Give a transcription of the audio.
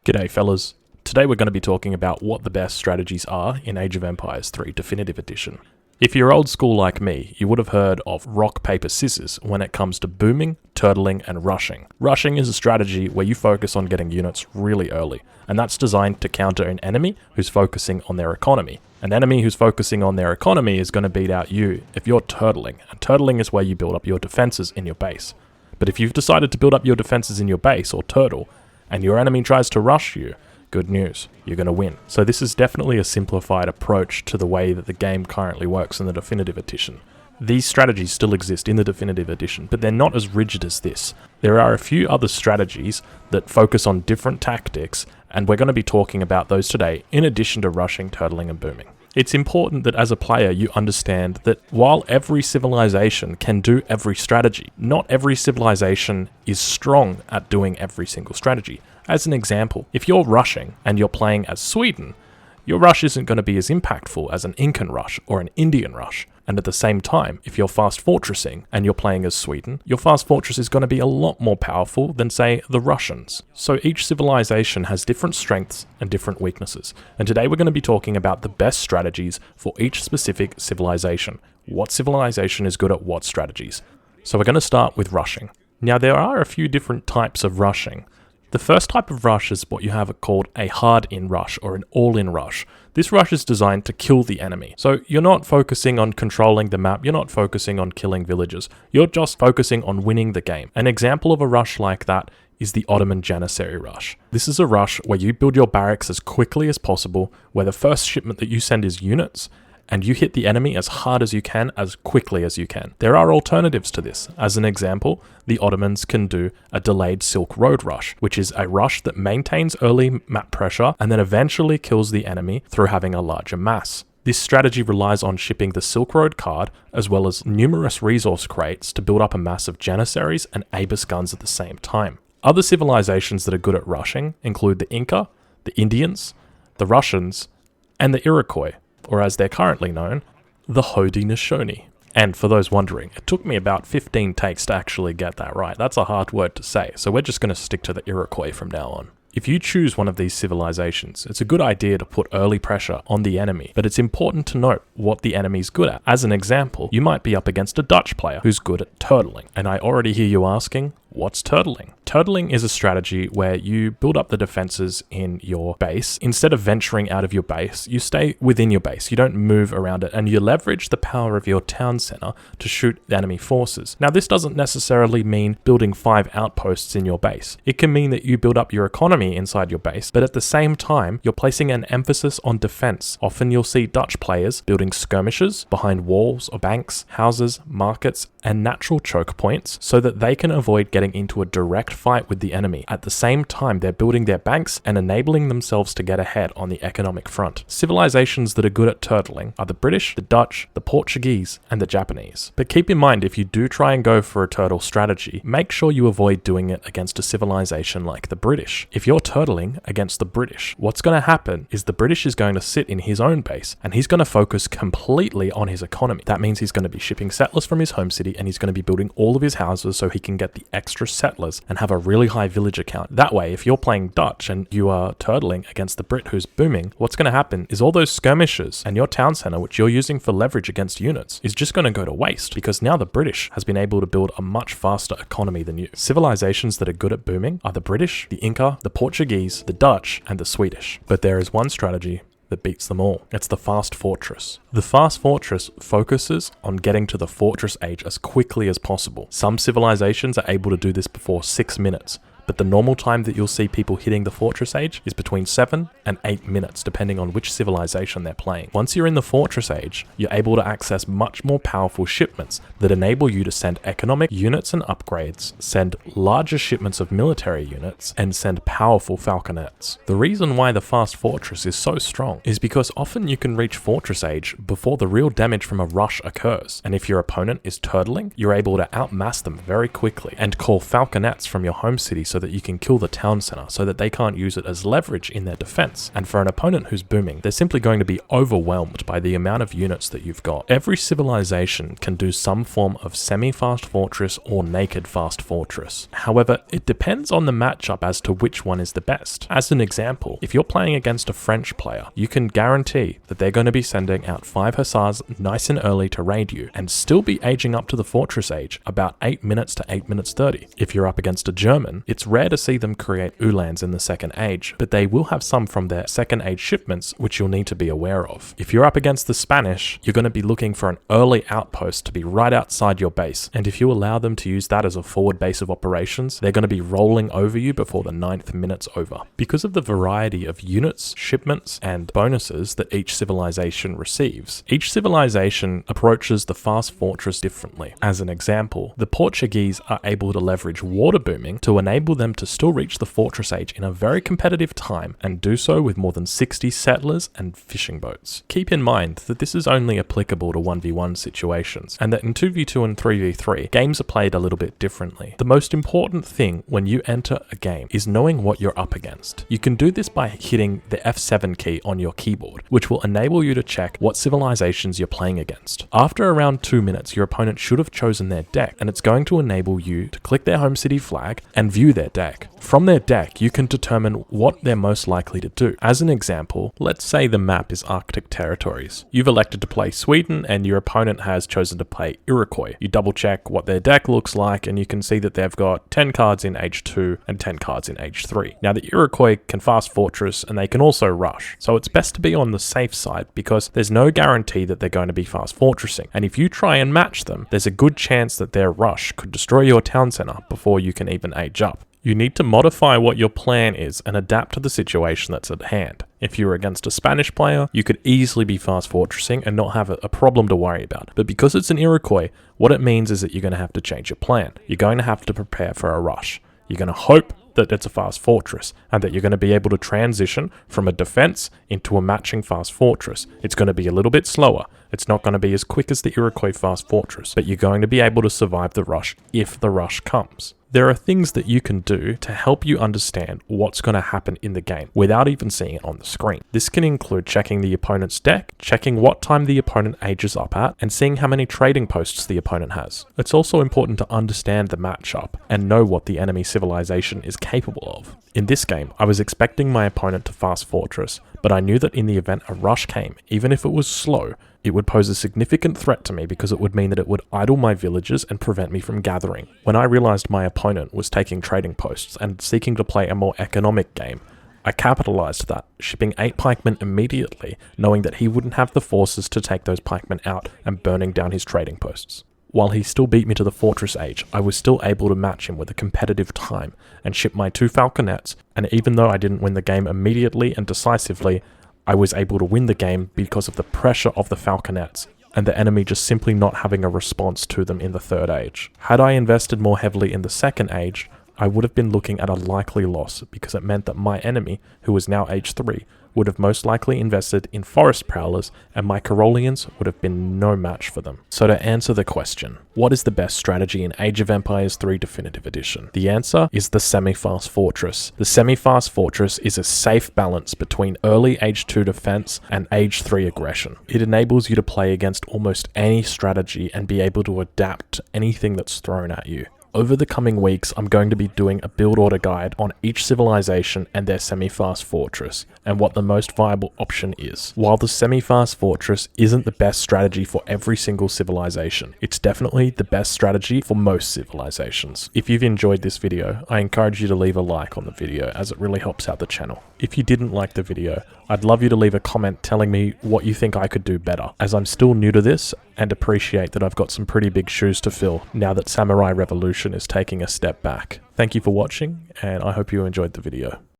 G'day fellas. Today we're going to be talking about what the best strategies are in Age of Empires 3 Definitive Edition. If you're old school like me, you would have heard of rock, paper, scissors when it comes to booming, turtling, and rushing. Rushing is a strategy where you focus on getting units really early, and that's designed to counter an enemy who's focusing on their economy. An enemy who's focusing on their economy is going to beat out you if you're turtling, and turtling is where you build up your defenses in your base. But if you've decided to build up your defenses in your base, or turtle, and your enemy tries to rush you, good news, you're going to win. So this is definitely a simplified approach to the way that the game currently works in the Definitive Edition. These strategies still exist in the Definitive Edition, but they're not as rigid as this. There are a few other strategies that focus on different tactics, and we're going to be talking about those today, in addition to rushing, turtling, and booming. It's important that as a player you understand that while every civilization can do every strategy, not every civilization is strong at doing every single strategy. As an example, if you're rushing and you're playing as Sweden, your rush isn't going to be as impactful as an Incan rush or an Indian rush. And at the same time, if you're fast fortressing and you're playing as Sweden, your fast fortress is going to be a lot more powerful than, say, the Russians. So each civilization has different strengths and different weaknesses. And today we're going to be talking about the best strategies for each specific civilization. What civilization is good at what strategies? So we're going to start with rushing. Now there are a few different types of rushing. The first type of rush is what you have called a hard-in rush or an all-in rush. This rush is designed to kill the enemy. So you're not focusing on controlling the map, you're not focusing on killing villages, you're just focusing on winning the game. An example of a rush like that is the Ottoman Janissary rush. This is a rush where you build your barracks as quickly as possible, where the first shipment that you send is units, and you hit the enemy as hard as you can, as quickly as you can. There are alternatives to this. As an example, the Ottomans can do a delayed Silk Road rush, which is a rush that maintains early map pressure and then eventually kills the enemy through having a larger mass. This strategy relies on shipping the Silk Road card, as well as numerous resource crates to build up a mass of Janissaries and Abus guns at the same time. Other civilizations that are good at rushing include the Inca, the Indians, the Russians, and the Iroquois, or as they're currently known, the Haudenosaunee. And for those wondering, it took me about 15 takes to actually get that right. That's a hard word to say, so we're just going to stick to the Iroquois from now on. If you choose one of these civilizations, it's a good idea to put early pressure on the enemy, but it's important to note what the enemy's good at. As an example, you might be up against a Dutch player who's good at turtling, and I already hear you asking, what's turtling? Turtling is a strategy where you build up the defenses in your base. Instead of venturing out of your base, you stay within your base. You don't move around it, and you leverage the power of your town center to shoot the enemy forces. Now, this doesn't necessarily mean building 5 outposts in your base. It can mean that you build up your economy inside your base, but at the same time, you're placing an emphasis on defense. Often you'll see Dutch players building skirmishes behind walls or banks, houses, markets, and natural choke points so that they can avoid getting into a direct fight with the enemy. At the same time, they're building their banks and enabling themselves to get ahead on the economic front. Civilizations that are good at turtling are the British, the Dutch, the Portuguese, and the Japanese. But keep in mind, if you do try and go for a turtle strategy, make sure you avoid doing it against a civilization like the British. If you're turtling against the British, what's going to happen is the British is going to sit in his own base and he's going to focus completely on his economy. That means he's going to be shipping settlers from his home city and he's going to be building all of his houses so he can get the extra settlers and have a really high villager count. That way, if you're playing Dutch and you are turtling against the Brit who's booming, what's going to happen is all those skirmishes and your town center, which you're using for leverage against units, is just going to go to waste because now the British has been able to build a much faster economy than you. Civilizations that are good at booming are the British, the Inca, the Portuguese, the Dutch, and the Swedish. But there is one strategy that beats them all. It's the fast fortress. The fast fortress focuses on getting to the fortress age as quickly as possible. Some civilizations are able to do this before 6 minutes, but the normal time that you'll see people hitting the fortress age is between 7 and 8 minutes, depending on which civilization they're playing. Once you're in the fortress age, you're able to access much more powerful shipments that enable you to send economic units and upgrades, send larger shipments of military units, and send powerful falconets. The reason why the fast fortress is so strong is because often you can reach fortress age before the real damage from a rush occurs, and if your opponent is turtling, you're able to outmass them very quickly and call falconets from your home city so that you can kill the town center so that they can't use it as leverage in their defense. And for an opponent who's booming, they're simply going to be overwhelmed by the amount of units that you've got. Every civilization can do some form of semi-fast fortress or naked fast fortress. However, it depends on the matchup as to which one is the best. As an example, if you're playing against a French player, you can guarantee that they're going to be sending out 5 hussars nice and early to raid you and still be aging up to the fortress age about 8 minutes to 8 minutes 30. If you're up against a German, it's rare to see them create Ulans in the second age, but they will have some from their second age shipments which you'll need to be aware of. If you're up against the Spanish, you're going to be looking for an early outpost to be right outside your base, and if you allow them to use that as a forward base of operations, they're going to be rolling over you before the 9th minute's over. Because of the variety of units, shipments, and bonuses that each civilization receives, each civilization approaches the fast fortress differently. As an example, the Portuguese are able to leverage water booming to enable them to still reach the fortress age in a very competitive time and do so with more than 60 settlers and fishing boats. Keep in mind that this is only applicable to 1v1 situations, and that in 2v2 and 3v3, games are played a little bit differently. The most important thing when you enter a game is knowing what you're up against. You can do this by hitting the F7 key on your keyboard, which will enable you to check what civilizations you're playing against. After around 2 minutes, your opponent should have chosen their deck, and it's going to enable you to click their home city flag and view their deck. From their deck, you can determine what they're most likely to do. As an example, let's say the map is Arctic territories. You've elected to play Sweden and your opponent has chosen to play Iroquois. You double check what their deck looks like and you can see that they've got 10 cards in Age 2 and 10 cards in Age 3. Now the Iroquois can fast fortress and they can also rush. So it's best to be on the safe side because there's no guarantee that they're going to be fast fortressing. And if you try and match them, there's a good chance that their rush could destroy your town center before you can even age up. You need to modify what your plan is and adapt to the situation that's at hand. If you were against a Spanish player, you could easily be fast fortressing and not have a problem to worry about. But because it's an Iroquois, what it means is that you're going to have to change your plan. You're going to have to prepare for a rush. You're going to hope that it's a fast fortress and that you're going to be able to transition from a defense into a matching fast fortress. It's going to be a little bit slower. It's not going to be as quick as the Iroquois fast fortress, but you're going to be able to survive the rush if the rush comes. There are things that you can do to help you understand what's going to happen in the game without even seeing it on the screen. This can include checking the opponent's deck, checking what time the opponent ages up at, and seeing how many trading posts the opponent has. It's also important to understand the matchup and know what the enemy civilization is capable of. In this game, I was expecting my opponent to fast fortress, but I knew that in the event a rush came, even if it was slow, it would pose a significant threat to me because it would mean that it would idle my villagers and prevent me from gathering. When I realized my opponent was taking trading posts and seeking to play a more economic game, I capitalized that, shipping 8 pikemen immediately, knowing that he wouldn't have the forces to take those pikemen out and burning down his trading posts. While he still beat me to the fortress age, I was still able to match him with a competitive time and ship my 2 falconets, and even though I didn't win the game immediately and decisively, I was able to win the game because of the pressure of the falconets and the enemy just simply not having a response to them in the 3rd age. Had I invested more heavily in the 2nd age, I would have been looking at a likely loss because it meant that my enemy, who was now Age 3, would have most likely invested in forest prowlers and my Carolians would have been no match for them. So to answer the question, what is the best strategy in Age of Empires 3 Definitive Edition? The answer is the semi-fast fortress. The semi-fast fortress is a safe balance between early Age 2 defense and Age 3 aggression. It enables you to play against almost any strategy and be able to adapt to anything that's thrown at you. Over the coming weeks, I'm going to be doing a build order guide on each civilization and their semi-fast fortress, and what the most viable option is. While the semi-fast fortress isn't the best strategy for every single civilization, it's definitely the best strategy for most civilizations. If you've enjoyed this video, I encourage you to leave a like on the video as it really helps out the channel. If you didn't like the video, I'd love you to leave a comment telling me what you think I could do better, as I'm still new to this and appreciate that I've got some pretty big shoes to fill now that Samurai Revolution is taking a step back. Thank you for watching, and I hope you enjoyed the video.